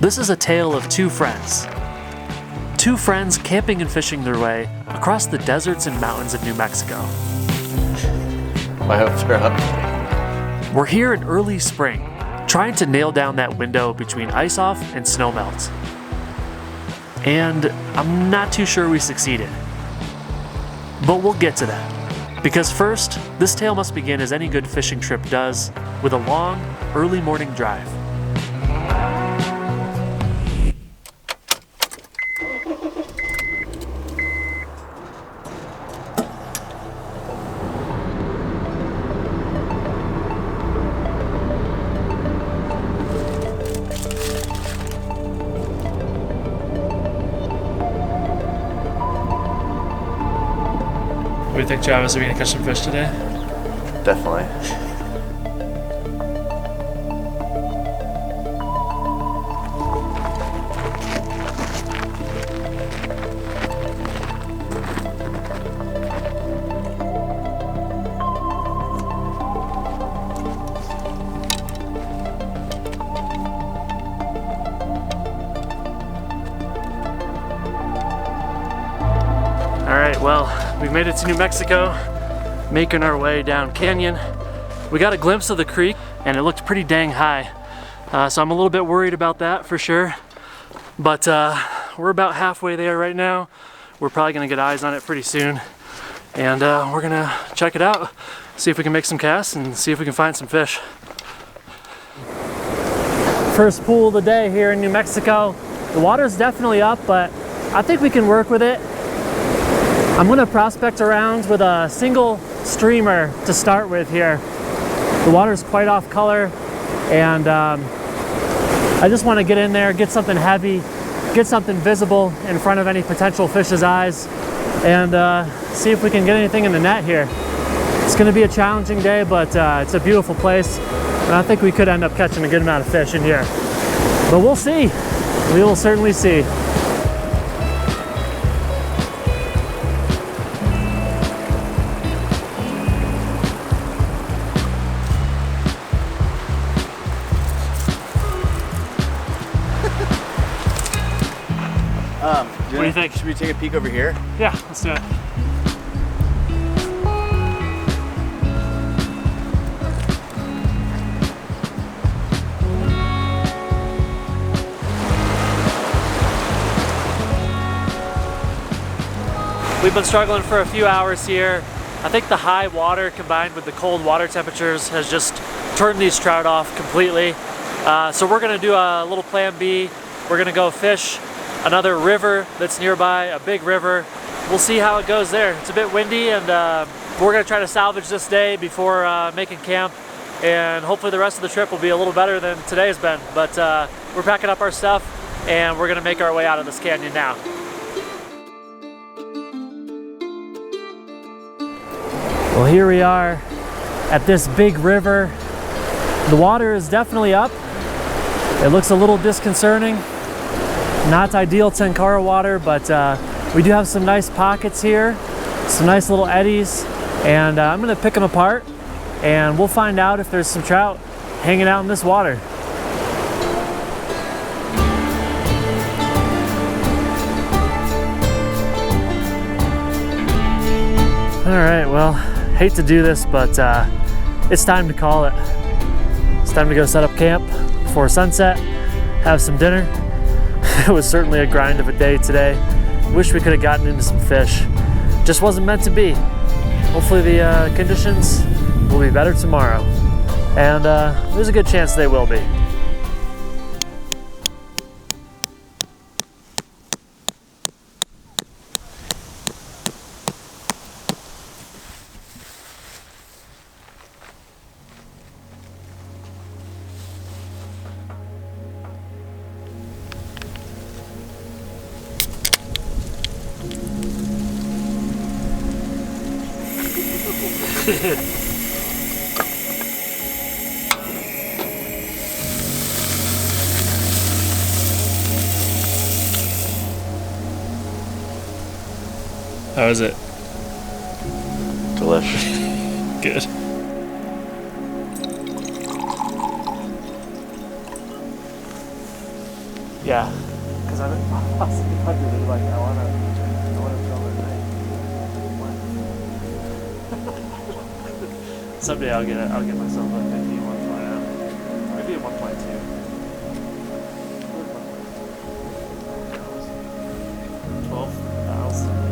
This is a tale of two friends. Two friends camping and fishing their way across the deserts and mountains of New Mexico. My hopes are up. We're here in early spring, trying to nail down that window between ice off and snowmelt. And I'm not too sure we succeeded. But we'll get to that. Because first, this tale must begin as any good fishing trip does, with a long, early morning drive. What do you think, Travis? Are we gonna catch some fish today? Definitely. All right, well, we've made it to New Mexico, making our way down canyon. We got a glimpse of the creek and it looked pretty dang high. So I'm a little bit worried about that for sure. But we're about halfway there right now. We're probably gonna get eyes on it pretty soon. And we're gonna check it out, see if we can make some casts and see if we can find some fish. First pool of the day here in New Mexico. The water's definitely up, but I think we can work with it. I'm gonna prospect around with a single streamer to start with here. The water's quite off color, and I just wanna get in there, get something heavy, get something visible in front of any potential fish's eyes, and see if we can get anything in the net here. It's gonna be a challenging day, but it's a beautiful place, and I think we could end up catching a good amount of fish in here. But we'll see. We will certainly see. What do you think? Should we take a peek over here? Yeah, let's do it. We've been struggling for a few hours here. I think the high water combined with the cold water temperatures has just turned these trout off completely. So we're gonna do a little plan B. We're gonna go fish another river that's nearby, a big river. We'll see how it goes there. It's a bit windy, and we're gonna try to salvage this day before making camp, and hopefully the rest of the trip will be a little better than today's been. But we're packing up our stuff and we're gonna make our way out of this canyon now. Well, here we are at this big river. The water is definitely up. It looks a little disconcerting. Not ideal Tenkara water, but we do have some nice pockets here, some nice little eddies, and I'm gonna pick them apart and we'll find out if there's some trout hanging out in this water. All right, well, hate to do this, but it's time to call it. It's time to go set up camp before sunset, have some dinner. It was certainly a grind of a day today. Wish we could have gotten into some fish. Just wasn't meant to be. Hopefully the conditions will be better tomorrow. And there's a good chance they will be. How is it? Delicious. Good. Yeah, because I really like I wanna film it. Someday I'll get myself a 50 1.0, maybe a 1.2. 12,000.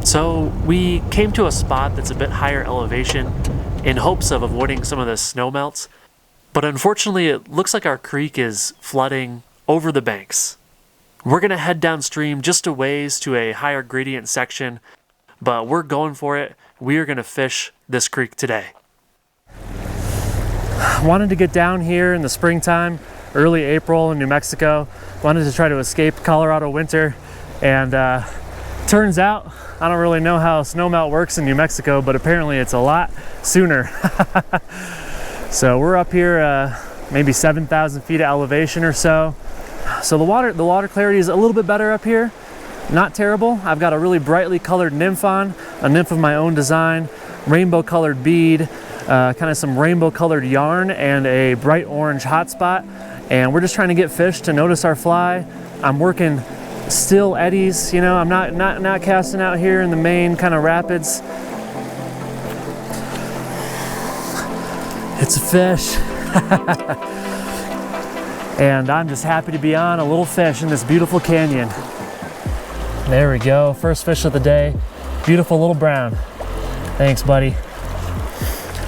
So we came to a spot that's a bit higher elevation in hopes of avoiding some of the snowmelts, but unfortunately it looks like our creek is flooding over the banks. We're gonna head downstream just a ways to a higher gradient section, but we're going for it. We are gonna fish this creek today. Wanted to get down here in the springtime, early April in New Mexico. Wanted to try to escape Colorado winter, and turns out I don't really know how snowmelt works in New Mexico, but apparently it's a lot sooner. So we're up here maybe 7,000 feet of elevation or so. So the water clarity is a little bit better up here. Not terrible. I've got a really brightly colored nymph on, a nymph of my own design, rainbow colored bead, kind of some rainbow colored yarn, and a bright orange hotspot. And we're just trying to get fish to notice our fly. I'm working still eddies, you know, I'm not casting out here in the main kind of rapids. It's a fish. And I'm just happy to be on a little fish in this beautiful canyon. There we go, first fish of the day. Beautiful little brown. Thanks, buddy.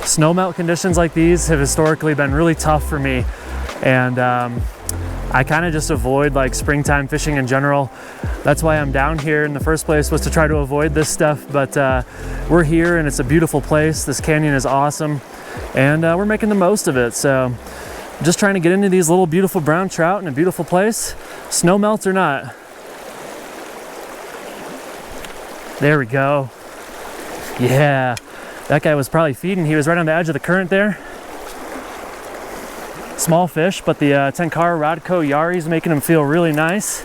Snowmelt conditions like these have historically been really tough for me, and I kind of just avoid like springtime fishing in general. That's why I'm down here in the first place, was to try to avoid this stuff, but we're here and it's a beautiful place. This canyon is awesome, and we're making the most of it. So just trying to get into these little beautiful brown trout in a beautiful place, snowmelt or not. There we go. Yeah, that guy was probably feeding. He was right on the edge of the current there. Small fish, but the Tenkara Rodco Yari is making him feel really nice.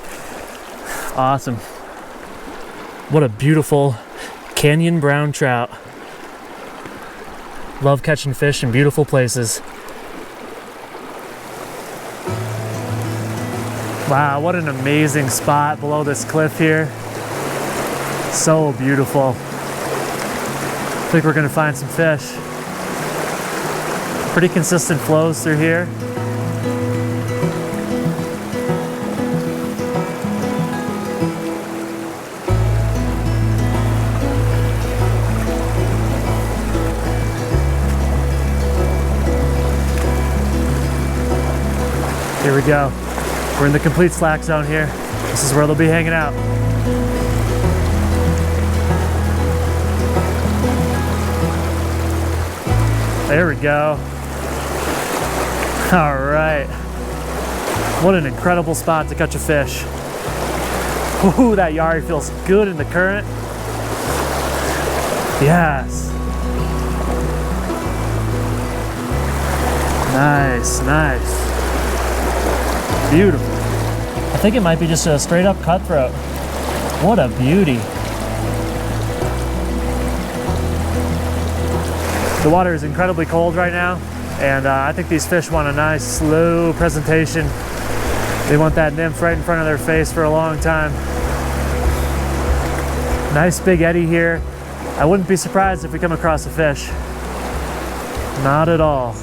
Awesome. What a beautiful canyon brown trout. Love catching fish in beautiful places. Wow, what an amazing spot below this cliff here. So beautiful. I think we're gonna find some fish. Pretty consistent flows through here. Here we go. We're in the complete slack zone here. This is where they'll be hanging out. There we go. All right. What an incredible spot to catch a fish. Ooh, that Yari feels good in the current. Yes. Nice, nice. Beautiful. I think it might be just a straight up cutthroat. What a beauty. The water is incredibly cold right now, and I think these fish want a nice slow presentation. They want that nymph right in front of their face for a long time. Nice big eddy here. I wouldn't be surprised if we come across a fish. Not at all.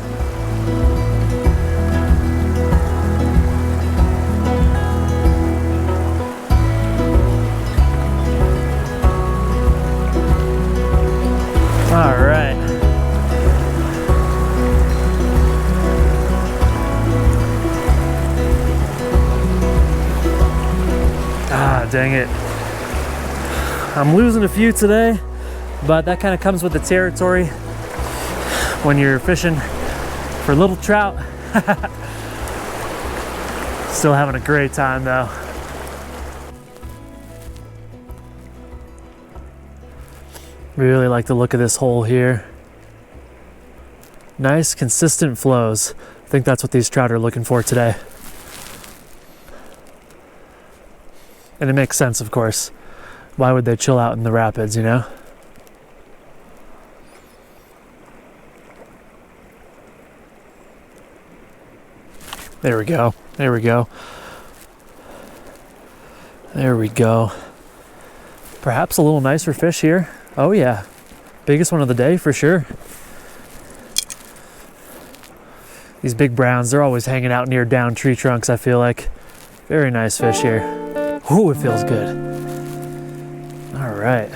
dang it. I'm losing a few today, but that kind of comes with the territory when you're fishing for little trout. Still having a great time though. Really like the look of this hole here. Nice consistent flows. I think that's what these trout are looking for today. And it makes sense, of course. Why would they chill out in the rapids, you know? There we go. There we go. There we go. Perhaps a little nicer fish here. Oh yeah. Biggest one of the day for sure. These big browns, they're always hanging out near down tree trunks, I feel like. Very nice fish here. Ooh, it feels good. All right.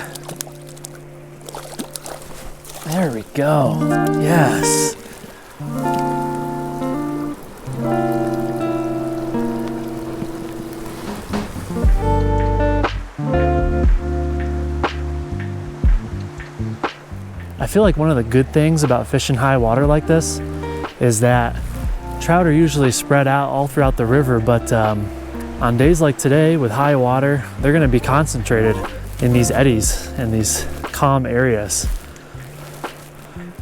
There we go. Yes. I feel like one of the good things about fishing high water like this is that trout are usually spread out all throughout the river, but on days like today with high water, they're going to be concentrated in these eddies and these calm areas.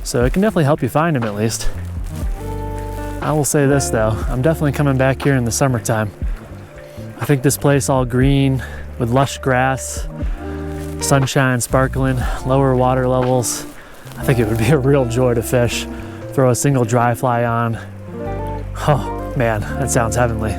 So it can definitely help you find them at least. I will say this though, I'm definitely coming back here in the summertime. I think this place all green with lush grass, sunshine sparkling, lower water levels. I think it would be a real joy to fish. Throw a single dry fly on. Oh man, that sounds heavenly.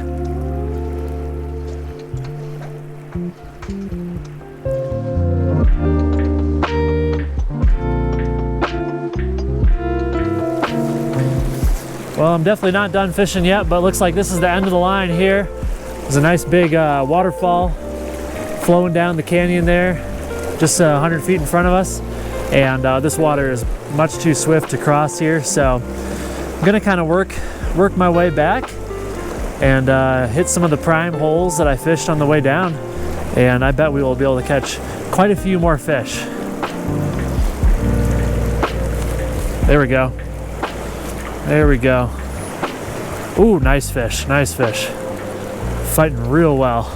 Well, I'm definitely not done fishing yet, but looks like this is the end of the line here. There's a nice big waterfall flowing down the canyon there, just 100 feet in front of us. And this water is much too swift to cross here, so I'm gonna kind of work my way back and hit some of the prime holes that I fished on the way down, and I bet we will be able to catch quite a few more fish. There we go. There we go. Ooh, nice fish, nice fish. Fighting real well.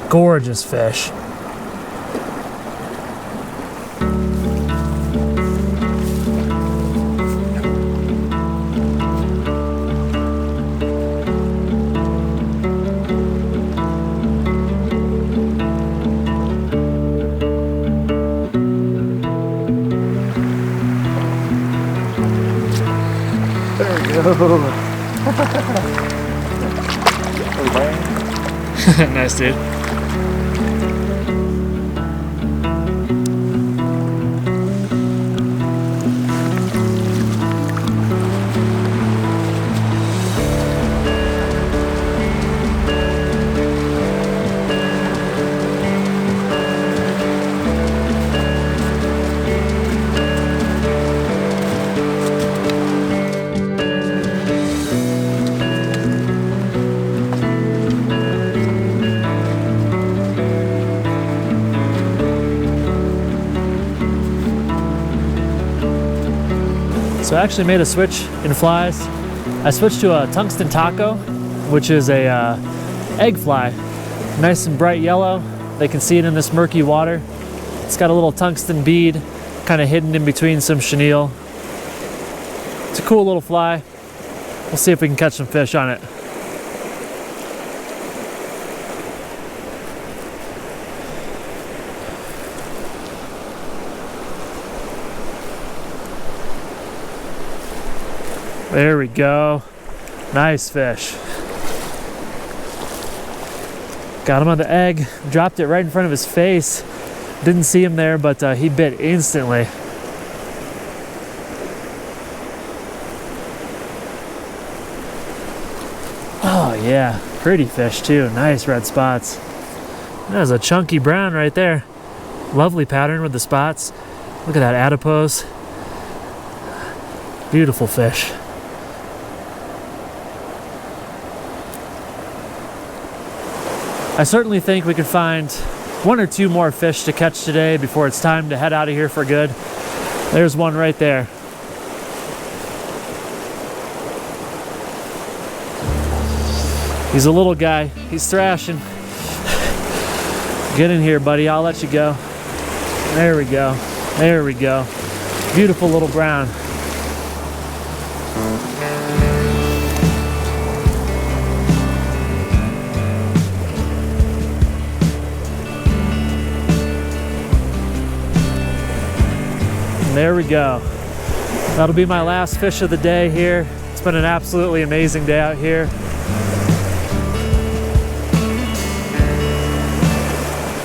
Gorgeous fish. There we go. Nice, dude. So I actually made a switch in flies. I switched to a tungsten taco, which is a egg fly. Nice and bright yellow. They can see it in this murky water. It's got a little tungsten bead kind of hidden in between some chenille. It's a cool little fly. We'll see if we can catch some fish on it. There we go. Nice fish. Got him on the egg, dropped it right in front of his face. Didn't see him there, but he bit instantly. Oh yeah, pretty fish too. Nice red spots. That was a chunky brown right there. Lovely pattern with the spots. Look at that adipose. Beautiful fish. I certainly think we could find 1 or 2 more fish to catch today before it's time to head out of here for good. There's one right there. He's a little guy. He's thrashing. Get in here, buddy. I'll let you go. There we go. There we go. Beautiful little brown. There we go. That'll be my last fish of the day here. It's been an absolutely amazing day out here.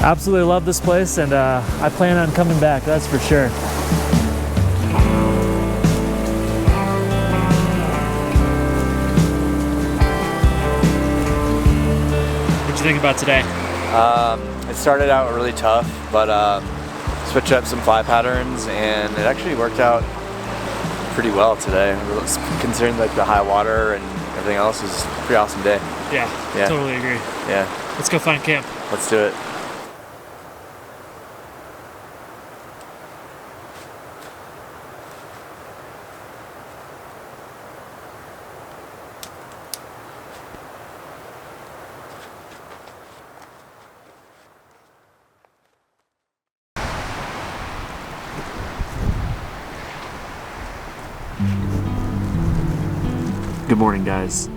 Absolutely love this place, and I plan on coming back, that's for sure. What'd you think about today? It started out really tough, but switched up some fly patterns, and it actually worked out pretty well today. Considering like the high water and everything else, it was a pretty awesome day. Yeah, totally agree. Yeah. Let's go find camp. Let's do it. Good morning, guys.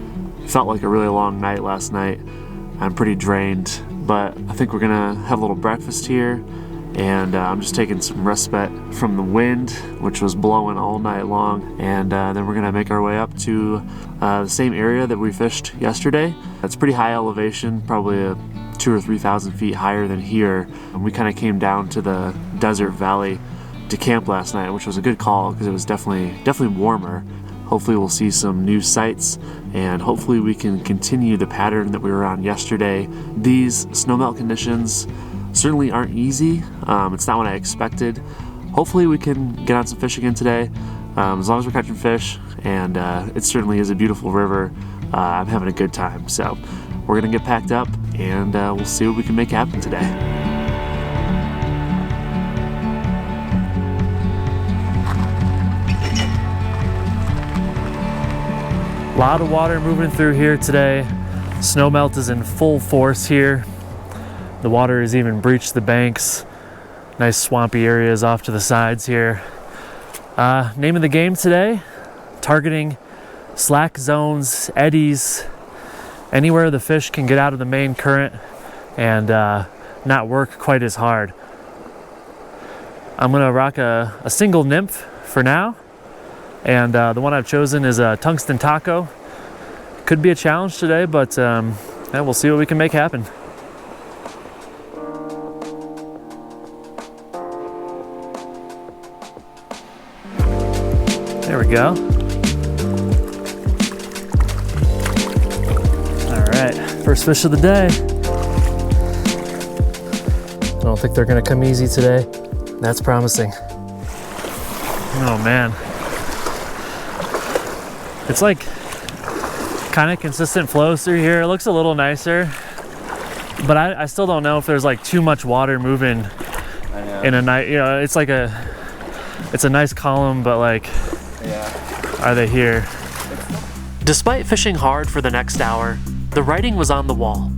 Felt like a really long night last night. I'm pretty drained, but I think we're gonna have a little breakfast here, and I'm just taking some respite from the wind, which was blowing all night long, and then we're gonna make our way up to the same area that we fished yesterday. It's pretty high elevation, probably 2,000 or 3,000 feet higher than here. And we kind of came down to the desert valley to camp last night, which was a good call because it was definitely warmer. Hopefully we'll see some new sights, and hopefully we can continue the pattern that we were on yesterday. These snowmelt conditions certainly aren't easy. It's not what I expected. Hopefully we can get on some fish again today, as long as we're catching fish, and it certainly is a beautiful river. I'm having a good time. So we're gonna get packed up, and we'll see what we can make happen today. A lot of water moving through here today. Snowmelt is in full force here. The water has even breached the banks. Nice swampy areas off to the sides here. Name of the game today, targeting slack zones, eddies, anywhere the fish can get out of the main current and not work quite as hard. I'm gonna rock a single nymph for now. And the one I've chosen is a tungsten taco. Could be a challenge today, but yeah, we'll see what we can make happen. There we go. All right, first fish of the day. I don't think they're gonna come easy today. That's promising. Oh man. It's like kind of consistent flows through here. It looks a little nicer, but I still don't know if there's like too much water moving in a night. You know, it's like it's a nice column, but like, are they here? Despite fishing hard for the next hour, the writing was on the wall.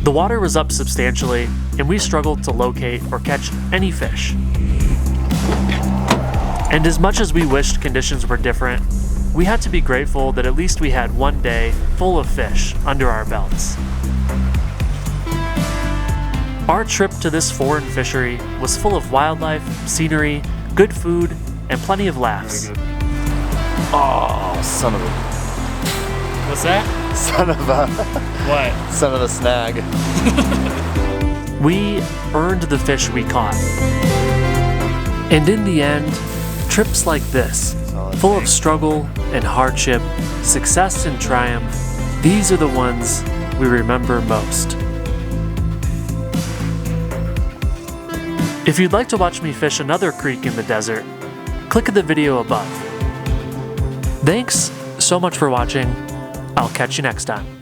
The water was up substantially, and we struggled to locate or catch any fish. And as much as we wished conditions were different, we had to be grateful that at least we had one day full of fish under our belts. Our trip to this foreign fishery was full of wildlife, scenery, good food, and plenty of laughs. Oh, son of a... What's that? Son of a... What? Son of a snag. We earned the fish we caught. And in the end, trips like this, full of struggle and hardship, success and triumph, these are the ones we remember most. If you'd like to watch me fish another creek in the desert, click the video above. Thanks so much for watching. I'll catch you next time.